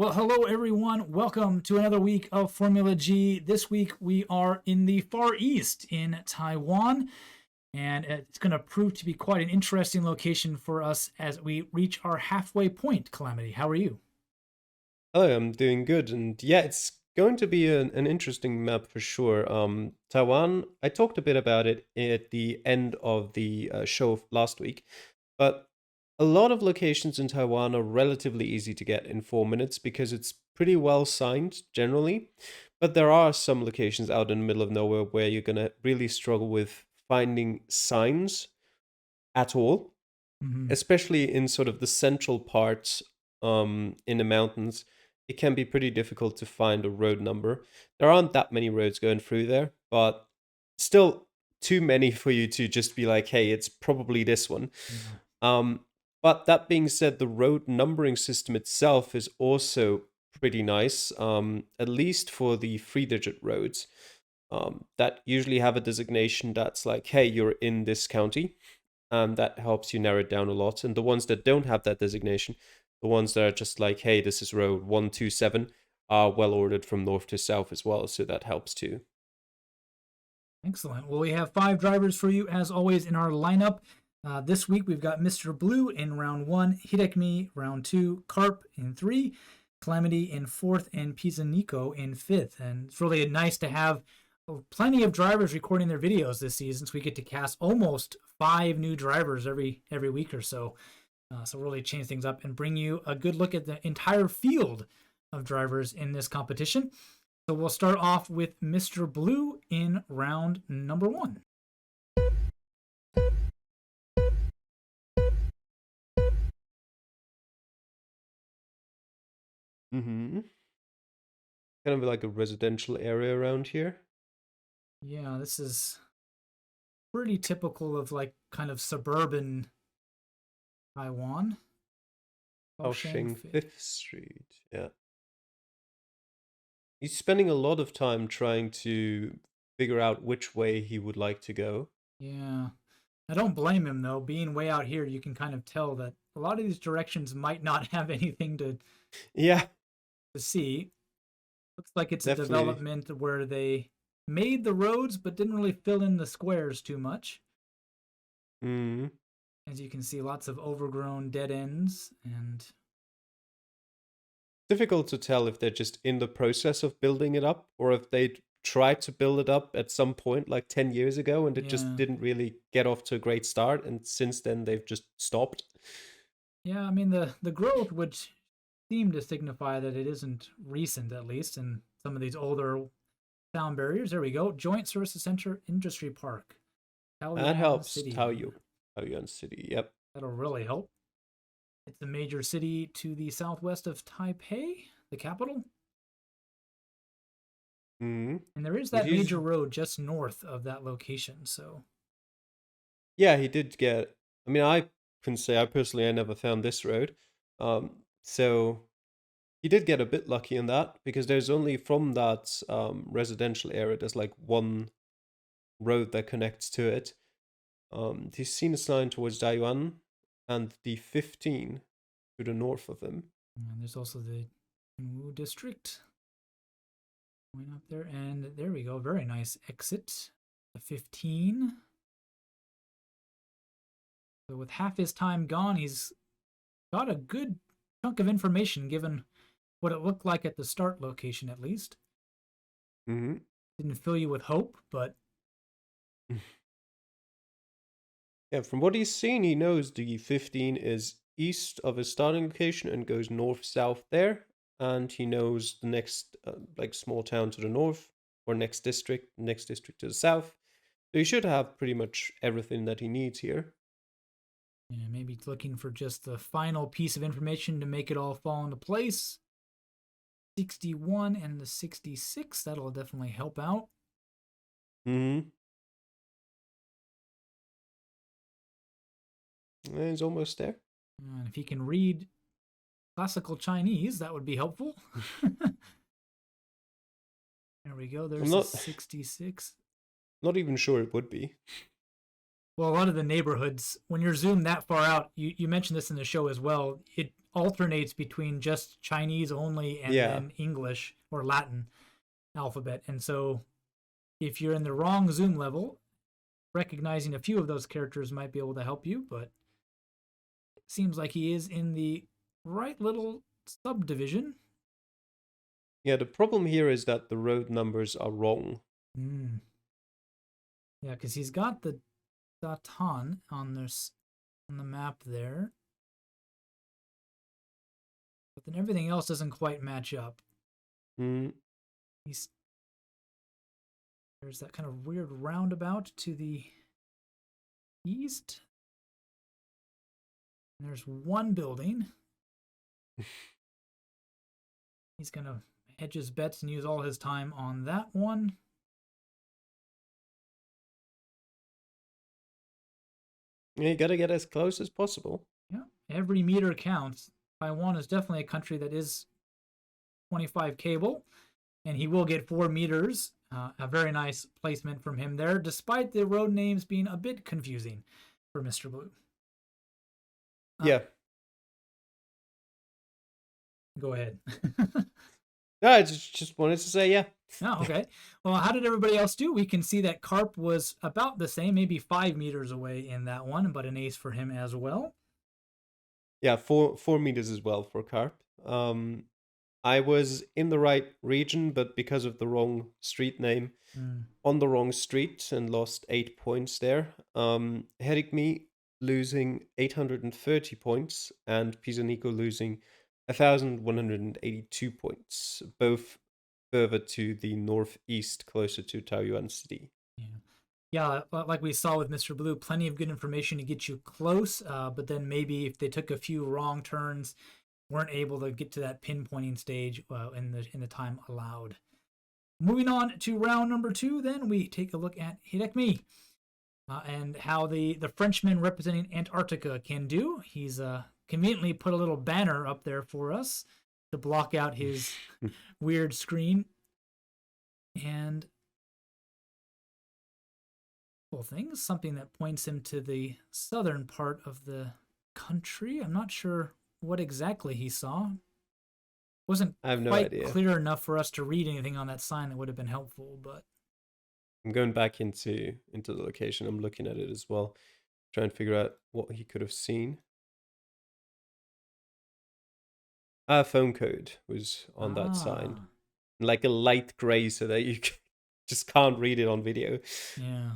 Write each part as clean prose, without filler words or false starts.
Well, hello everyone. Welcome to another week of Formula G. This week we are in the Far East in Taiwan, and it's going to prove to be quite an interesting location for us as we reach our halfway point. Calamity, how are you? Hello, I'm doing good, and yeah, it's going to be an interesting map for sure. Taiwan, I talked a bit about it at the end of the show last week, but a lot of locations in Taiwan are relatively easy to get in 4 minutes because it's pretty well signed generally. But there are some locations out in the middle of nowhere where you're gonna really struggle with finding signs at all, Mm-hmm. especially in sort of the central parts in the mountains. It can be pretty difficult to find a road number. There aren't that many roads going through there, but still too many for you to just be like, hey, it's probably this one. Yeah. um, but that being said, the road numbering system itself is also pretty nice, at least for the 3-digit roads that usually have a designation that's like, hey, you're in this county. That helps you narrow it down a lot. And the ones that don't have that designation, the ones that are just like, hey, this is road 127, are well ordered from north to south as well. So that helps too. Excellent. Well, we have five drivers for you as always in our lineup. This week we've got Mr. Blue in round one, Hidekmi round two, Carp in three, Calamity in fourth, and Pizanico in fifth. And it's really nice to have plenty of drivers recording their videos this season, so we get to cast almost five new drivers every week or so. So really change things up and bring you a good look at the entire field of drivers in this competition. So we'll start off with Mr. Blue in round number one. Mm-hmm. Kind of like a residential area around here. Yeah, this is pretty typical of like kind of suburban Taiwan. Kaohsiung Kaohsiung Fifth. 5th Street. Yeah. He's spending a lot of time trying to figure out which way he would like to go. Yeah. I don't blame him though. Being way out here, you can kind of tell that a lot of these directions might not have anything Yeah, to see. Looks like it's a definitely. development where they made the roads but didn't really fill in the squares too much. Mm. As you can see, lots of overgrown dead ends and Difficult to tell if they're just in the process of building it up or if they tried to build it up at some point like 10 years ago and it just yeah. didn't really get off to a great start, and since then they've just stopped. Yeah, I mean the growth would seem to signify that it isn't recent, at least in some of these older sound barriers. There we go. Joint Services Center Industry Park. That Taoyuan helps. City then. Taoyuan City. Yep. That'll really help. It's a major city to the southwest of Taipei, the capital. Mm-hmm. And there is And that he's major road just north of that location. So, Yeah, he did get. I mean, I can say I personally I never found this road. So he did get a bit lucky in that because there's only from that residential area there's like one road that connects to it. He's seen a sign towards Taiwan and the 15 to the north of him. and there's also the Wu district going up there. And there we go. Very nice exit. The 15. So with half his time gone, he's got a good chunk of information given what it looked like at the start location, at least. Mm-hmm. Didn't fill you with hope, but Yeah, from what he's seen, he knows the 15 is east of his starting location and goes north-south there. And he knows the next, like, small town to the north, or next district to the south. So he should have pretty much everything that he needs here. yeah, maybe looking for just the final piece of information to make it all fall into place. 61 and the 66, that'll definitely help out. Hmm. He's almost there. And if he can read classical Chinese, that would be helpful. There we go. I'm There's the not 66. not even sure it would be. Well, a lot of the neighborhoods, when you're zoomed that far out, you mentioned this in the show as well, it alternates between just Chinese only and Yeah. then English or Latin alphabet. And so if you're in the wrong zoom level, recognizing a few of those characters might be able to help you, but it seems like he is in the right little subdivision. Yeah, the problem here is that the road numbers are wrong. Mm. Yeah, because he's got the Datan on this on the map there, but then everything else doesn't quite match up. Mm. He's There's that kind of weird roundabout to the east. And there's one building. He's going to hedge his bets and use all his time on that one. You gotta get as close as possible. Yeah, every meter counts. Taiwan is definitely a country that is 25 cable, and he will get 4 meters. A very nice placement from him there, despite the road names being a bit confusing for Mr. Blue. Yeah. Go ahead. No, I just wanted to say, yeah. Oh, okay. Well, how did everybody else do? We can see that Carp was about the same, maybe 5 meters away in that one, but an ace for him as well. Yeah, 4 meters as well for Carp. I was in the right region, but because of the wrong street name, on the wrong street and lost 8 points there. Herikmi losing 830 points and Pisanico losing 1,182 points, both further to the northeast, closer to Taoyuan City. Yeah, like we saw with Mr. Blue, plenty of good information to get you close, but then maybe if they took a few wrong turns, weren't able to get to that pinpointing stage in the time allowed. Moving on to round number 2, then we take a look at Hidekmi and how the Frenchman representing Antarctica can do. He's conveniently put a little banner up there for us to block out his weird screen. And things, something that points him to the southern part of the country. I'm not sure what exactly he saw. Wasn't I have no quite idea. clear enough for us to read anything on that sign that would have been helpful, but I'm going back into the location. I'm looking at it as well, trying to figure out what he could have seen. Our phone code was on that sign, like a light gray, so that you just can't read it on video. Yeah,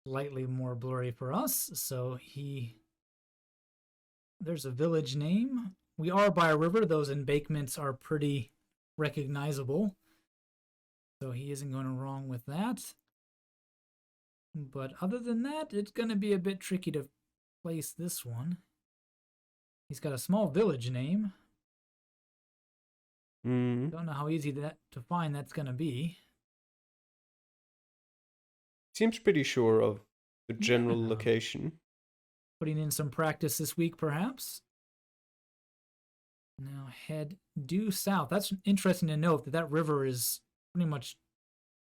slightly more blurry for us. So there's a village name. We are by a river. Those embankments are pretty recognizable. So he isn't going wrong with that. But other than that, it's going to be a bit tricky to place this one. He's got a small village name. Don't know how easy to find that's going to be. Seems pretty sure of the general location. Putting in some practice this week, perhaps. Now head due south. That's interesting to note that river is pretty much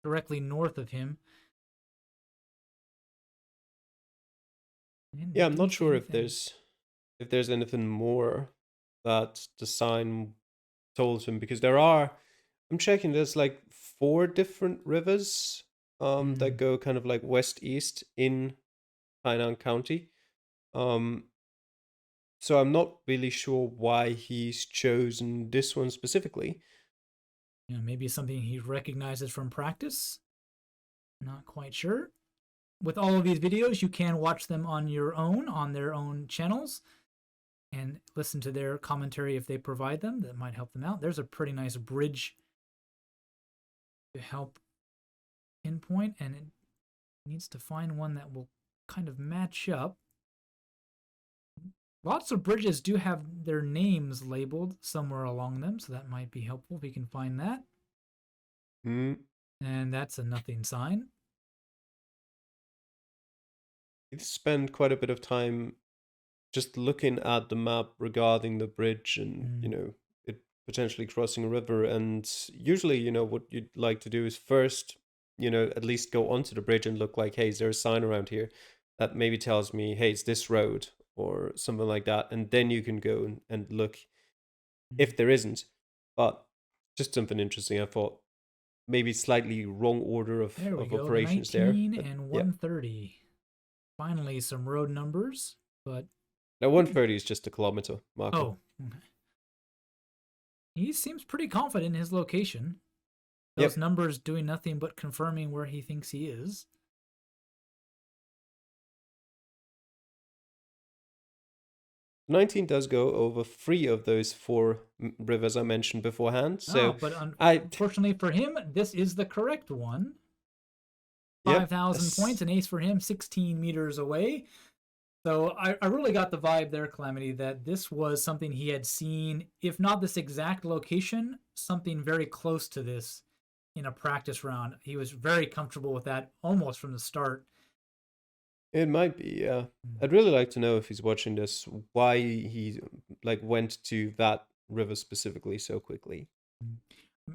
directly north of him. Yeah, I'm not sure if there's anything more that the sign told him, because I'm checking, there's like 4 different rivers that go kind of like west-east in Hainan County. So I'm not really sure why he's chosen this one specifically. Yeah, maybe something he recognizes from practice. Not quite sure. With all of these videos, you can watch them on your own, on their own channels, and listen to their commentary if they provide them. That might help them out. There's a pretty nice bridge to help pinpoint, and it needs to find one that will kind of match up. Lots of bridges do have their names labeled somewhere along them, so that might be helpful if we can find that. And that's a nothing sign. You spend quite a bit of time just looking at the map regarding the bridge and, it potentially crossing a river. And usually, what you'd like to do is first at least go onto the bridge and look like, hey, is there a sign around here that maybe tells me, hey, it's this road or something like that, and then you can go and look if there isn't. But just something interesting. I thought maybe slightly wrong order There we of go. operations there, 19 but and yeah. 130. Finally, some road numbers, but Now 130 is just a kilometer marker. oh, okay. He seems pretty confident in his location. Those Yep. numbers doing nothing but confirming where he thinks he is. 19 does go over 3 of those 4 rivers I mentioned beforehand. Oh, So but I, unfortunately for him, this is the correct one. yep, 5,000 points, an ace for him, 16 meters away. So I really got the vibe there, Calamity, that this was something he had seen, if not this exact location, something very close to this in a practice round. He was very comfortable with that almost from the start. it might be, yeah. I'd really like to know if he's watching this, why he like went to that river specifically so quickly.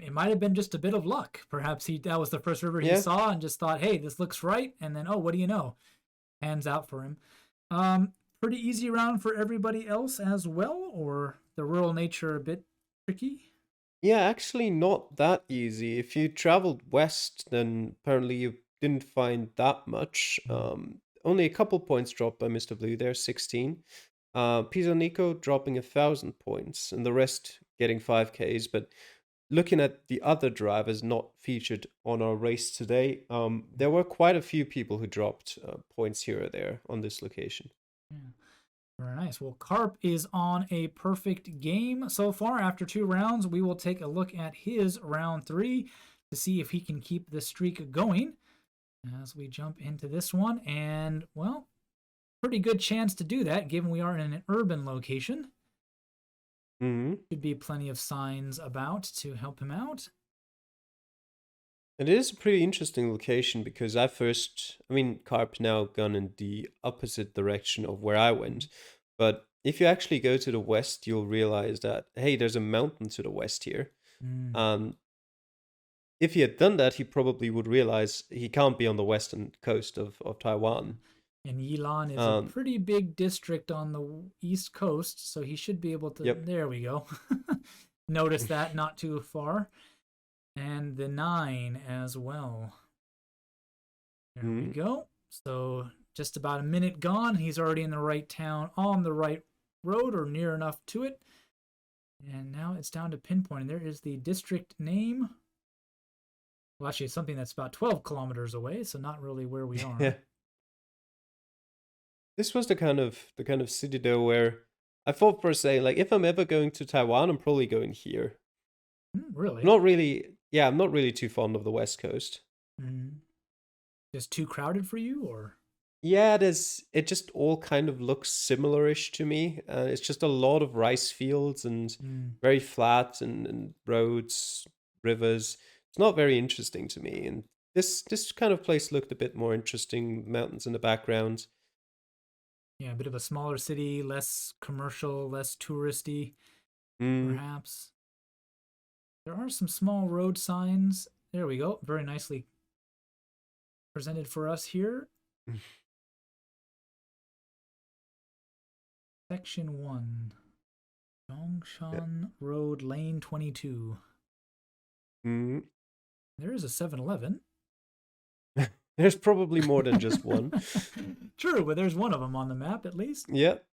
It might have been just a bit of luck. Perhaps that was the first river he Yeah. saw and just thought, hey, this looks right. And then, oh, what do you know? Hands out for him. Pretty easy round for everybody else as well, or the rural nature a bit tricky? Yeah, actually not that easy. If you traveled west, then apparently you didn't find that much. Only a couple points dropped by Mr. Blue there, 16. Pizzo Nico dropping 1,000 points, and the rest getting 5Ks. But looking at the other drivers not featured on our race today, there were quite a few people who dropped points here or there on this location. Yeah. Very nice. Well, Carp is on a perfect game so far. After 2 rounds, we will take a look at his round 3 to see if he can keep the streak going as we jump into this one. And, well, pretty good chance to do that given we are in an urban location. Mm-hmm. Should be plenty of signs about to help him out. And it is a pretty interesting location because I mean, Carp now gone in the opposite direction of where I went. But if you actually go to the west, you'll realize that, hey, there's a mountain to the west here. Um, if he had done that, he probably would realize he can't be on the western coast of Taiwan. And Yilan is a Um, pretty big district on the east coast, so he should be able to. yep. There we go. Notice that not too far. And the 9 as well. There we go. So just about a minute gone. He's already in the right town, on the right road, or near enough to it. And now it's down to pinpointing. There is the district name. Well, actually, it's something that's about 12 kilometers away, so not really where we are. Yeah. This was the kind of city though where I thought for a second, like if I'm ever going to Taiwan, I'm probably going here. Really? Not really. Yeah, I'm not really too fond of the West Coast. Just too crowded for you, or? Yeah, it just all kind of looks similar-ish to me. It's just a lot of rice fields and very flat and roads, rivers. It's not very interesting to me. And this kind of place looked a bit more interesting, mountains in the background. Yeah, a bit of a smaller city, less commercial, less touristy, perhaps. There are some small road signs. There we go. Very nicely presented for us here. Section 1. Dongshan Road, Lane 22. There is a 7-Eleven. There's probably more than just one. True, but there's one of them on the map at least. Yep.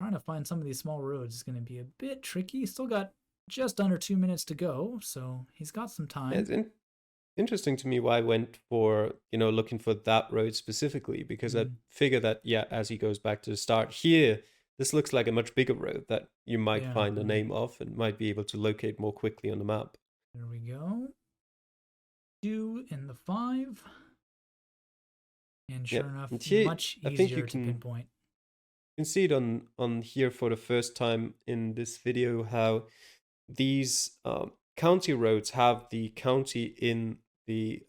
Trying to find some of these small roads is going to be a bit tricky. Still got just under 2 minutes to go, so he's got some time. It's interesting to me why I went for, looking for that road specifically, because I figure that, yeah, as he goes back to the start here, this looks like a much bigger road that you might find the name of and might be able to locate more quickly on the map. There we go. 2 and the 5. And sure enough, here, much easier to pinpoint. You can see it on here for the first time in this video how these county roads have the county in the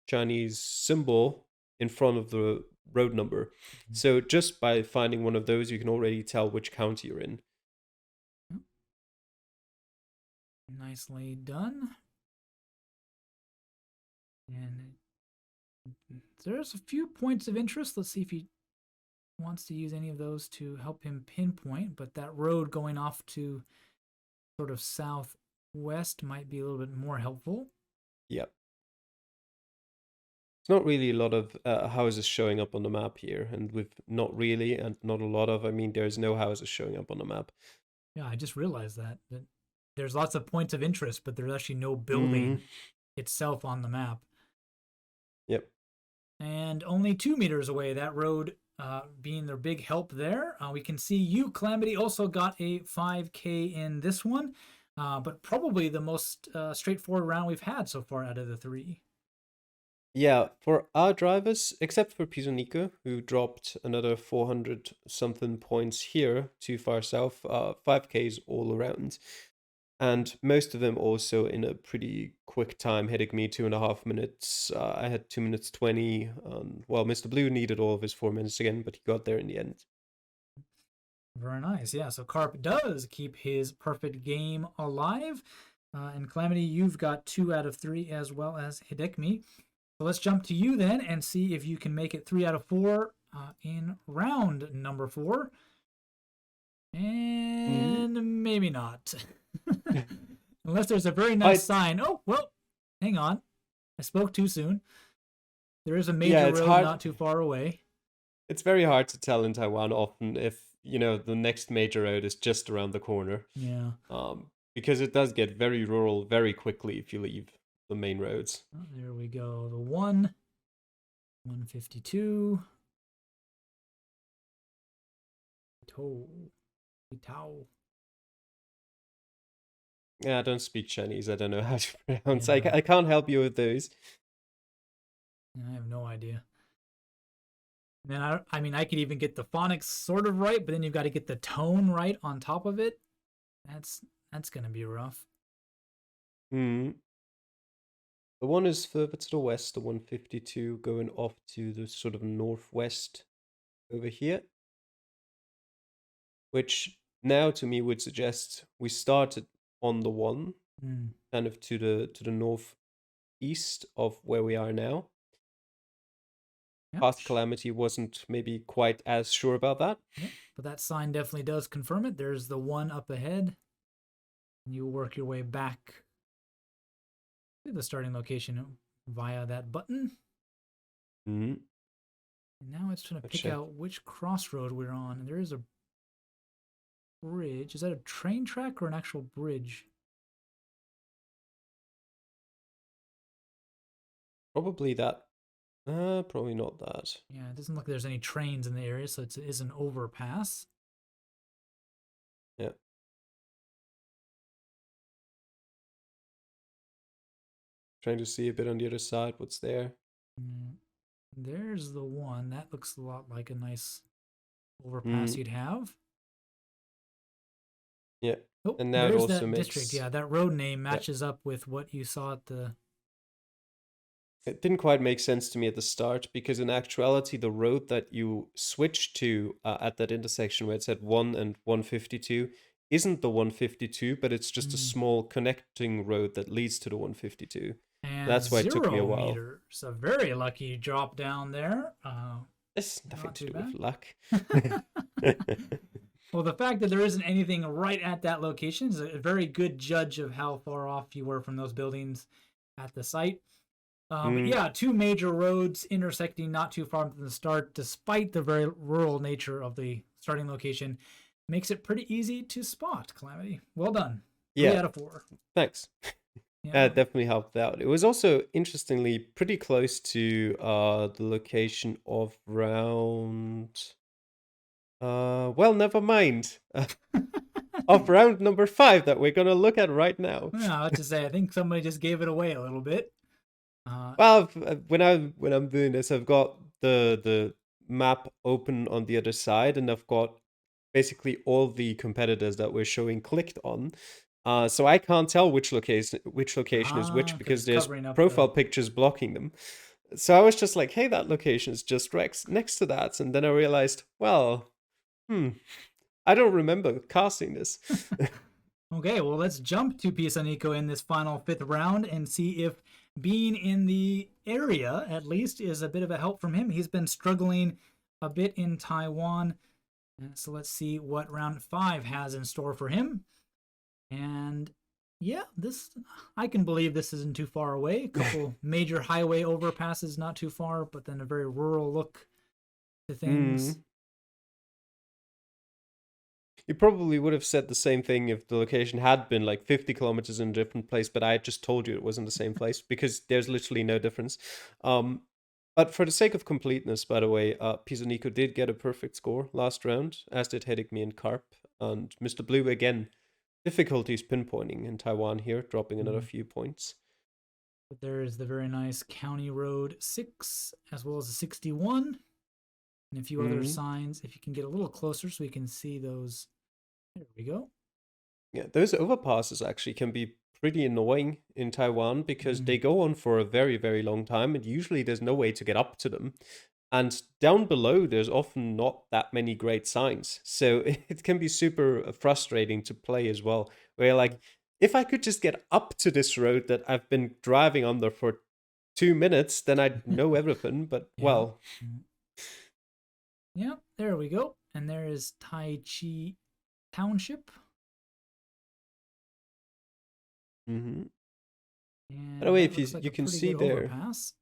Chinese symbol in front of the road number. So just by finding one of those, you can already tell which county you're in. Nicely done. And there's a few points of interest. Let's see if he wants to use any of those to help him pinpoint. But that road going off to sort of southwest might be a little bit more helpful. Yep. It's not really a lot of houses showing up on the map here, and with not really and not a lot of, I mean, there's no houses showing up on the map. Yeah, I just realized that there's lots of points of interest, but there's actually no building Mm, itself on the map. yep. And only 2 meters away, that road being their big help there. We can see you, Calamity, also got a 5K in this one, but probably the most straightforward round we've had so far out of the 3. Yeah, for our drivers, except for Pisonico, who dropped another 400 something points here too far south, 5Ks all around. And most of them also in a pretty quick time, hitting me 2.5 minutes. I had 2 minutes 20. Well, Mr. Blue needed all of his 4 minutes again, but he got there in the end. Very nice. Yeah, so Carp does keep his perfect game alive. And Calamity, you've got 2 out of 3 as well as Hidekmi. So let's jump to you then and see if you can make it 3 out of 4 in round number 4. And maybe not. Unless there's a very nice sign. Oh, well, hang on. I spoke too soon. There is a major road not too far away. It's very hard to tell in Taiwan often if, the next major road is just around the corner. Yeah. Because it does get very rural very quickly if you leave the main roads. Oh, there we go. The 152. Tao. Yeah, I don't speak Chinese. I don't know how to pronounce. Yeah. I can't help you with those. I have no idea. And then I mean, I could even get the phonics sort of right, but then you've got to get the tone right on top of it. That's gonna be rough. The one is further to the west, the 152, going off to the sort of northwest over here. Which now to me would suggest we started on the 1, kind of to the northeast of where we are now. Yep. Past Calamity wasn't maybe quite as sure about that. Yep. But that sign definitely does confirm it. There's the 1 up ahead. You work your way back to the starting location via that button. And now it's trying to pick out which crossroad we're on. And there is a bridge. Is that a train track or an actual bridge? Probably that. Probably not that. Yeah, it doesn't look like there's any trains in the area, so it is an overpass. Yeah. Trying to see a bit on the other side what's there. There's the 1. That looks a lot like a nice overpass you'd have. Yeah. Oh, and now there's it also that makes... district. Yeah, that road name matches up with what you saw at the... It didn't quite make sense to me at the start, because in actuality, the road that you switched to at that intersection where it said 1 and 152 isn't the 152, but it's just a small connecting road that leads to the 152. And that's why it took me a while. Meters. A very lucky drop down there. It's nothing to do with luck. Well, the fact that there isn't anything right at that location is a very good judge of how far off you were from those buildings at the site. But yeah, 2 major roads intersecting not too far from the start, despite the very rural nature of the starting location, makes it pretty easy to spot, Calamity. Well done. 3 out of 4. Thanks. Yeah, it definitely helped out. It was also, interestingly, pretty close to the location of round... well, never mind. Of round number 5 that we're going to look at right now. Yeah, I have to say, I think somebody just gave it away a little bit. Well, when I'm doing this, I've got the map open on the other side, and I've got basically all the competitors that we're showing clicked on. So I can't tell which location is which, because there's profile pictures blocking them. So I was just like, hey, that location is just next to that. And then I realized, well, I don't remember casting this. Okay, well, let's jump to Pisonico in this final 5th round and see if being in the area at least is a bit of a help from him. He's been struggling a bit in Taiwan. So let's see what round 5 has in store for him. And yeah, this I can believe this isn't too far away. A couple major highway overpasses not too far, but then a very rural look to things. Mm. You probably would have said the same thing if the location had been like 50 kilometers in a different place, but I just told you it wasn't the same place because there's literally no difference. Um, but for the sake of completeness, by the way, Pisanico did get a perfect score last round, as did Hedigme and Carp. And Mr. Blue, again, difficulties pinpointing in Taiwan here, dropping another few points. But there is the very nice County Road 6, as well as the 61, and a few other signs. If you can get a little closer so we can see those. There we go. Yeah, those overpasses actually can be pretty annoying in Taiwan because they go on for a very, very long time, and usually there's no way to get up to them. And down below, there's often not that many great signs. So it can be super frustrating to play as well. Where you're like, if I could just get up to this road that I've been driving under for 2 minutes, then I'd know everything. But, Yeah. well. Yeah, there we go. And there is Tai Chi Township. Mm-hmm. And By the way, that if looks like you a can pretty see good there, overpass.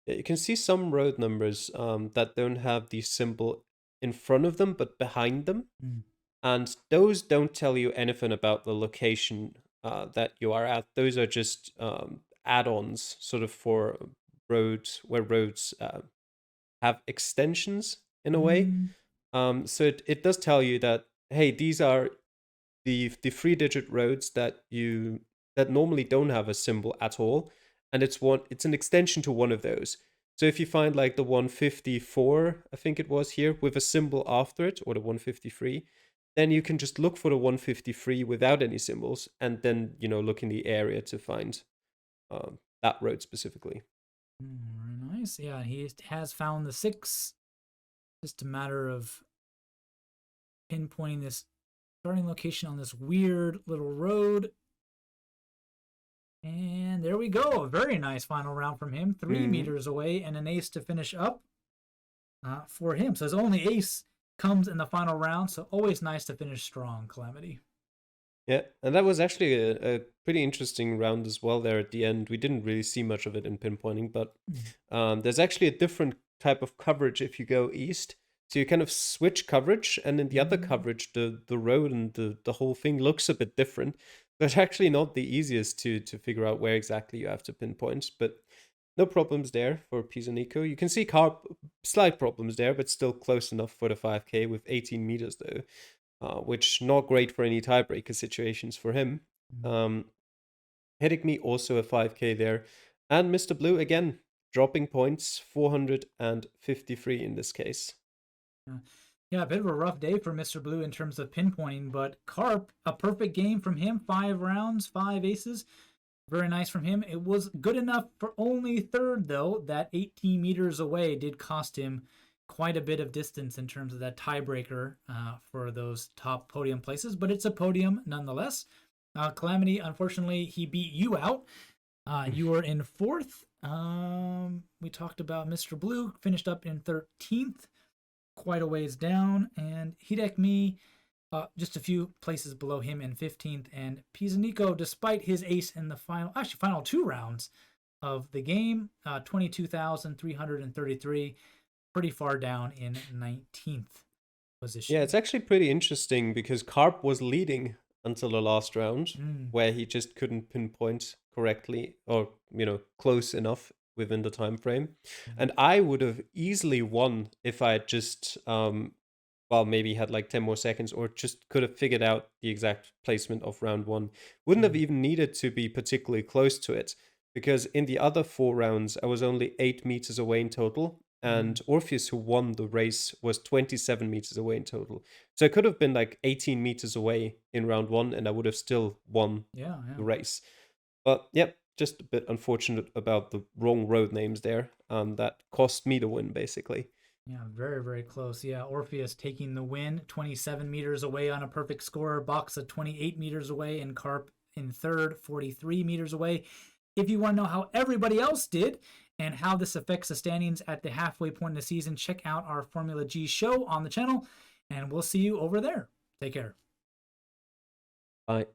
you can see some road numbers that don't have the symbol in front of them, but behind them. And those don't tell you anything about the location that you are at. Those are just add-ons, sort of for roads where roads have extensions in a way. So it does tell you that, hey, these are the 3-digit roads that normally don't have a symbol at all, and it's an extension to one of those. So if you find like the 154, I think it was here, with a symbol after it, or the 153, then you can just look for the 153 without any symbols, and then look in the area to find that road specifically. Very nice. Yeah, he has found the 6. Just a matter of pinpointing this starting location on this weird little road. And there we go. A very nice final round from him. 3 meters away and an ace to finish up for him. So his only ace comes in the final round. So always nice to finish strong, Calamity. Yeah, and that was actually a pretty interesting round as well there at the end. We didn't really see much of it in pinpointing, but there's actually a different type of coverage if you go east. So you kind of switch coverage, and in the other coverage, the road and the whole thing looks a bit different. But actually not the easiest to figure out where exactly you have to pinpoint. But no problems there for Pisanico. You can see slight problems there, but still close enough for the 5K with 18 meters though. Which not great for any tiebreaker situations for him. Heading me also a 5K there. And Mr. Blue, again, dropping points, 453 in this case. Yeah, a bit of a rough day for Mr. Blue in terms of pinpointing, but Carp, a perfect game from him. 5 rounds, 5 aces. Very nice from him. It was good enough for only third, though. That 18 meters away did cost him quite a bit of distance in terms of that tiebreaker for those top podium places, but it's a podium nonetheless. Calamity, unfortunately, he beat you out. You were in 4th. We talked about Mr. Blue, finished up in 13th, quite a ways down, and Hideki just a few places below him in 15th. And Pisanico, despite his ace in the final 2 rounds of the game, 22,333, pretty far down in 19th position. Yeah, it's actually pretty interesting because Carp was leading until the last round, where he just couldn't pinpoint correctly or close enough within the time frame. And I would have easily won if I had just maybe had like 10 more seconds, or just could have figured out the exact placement of round 1. Wouldn't have even needed to be particularly close to it, because in the other 4 rounds I was only 8 meters away in total, and Orpheus, who won the race, was 27 meters away in total. So I could have been like 18 meters away in round 1, and I would have still won the race. But yep, just a bit unfortunate about the wrong road names there. That cost me the win, basically. Yeah, very, very close. Yeah, Orpheus taking the win, 27 meters away on a perfect score. Boxa 28 meters away, and Carp in third, 43 meters away. If you want to know how everybody else did and how this affects the standings at the halfway point in the season, check out our Formula G show on the channel, and we'll see you over there. Take care. Bye.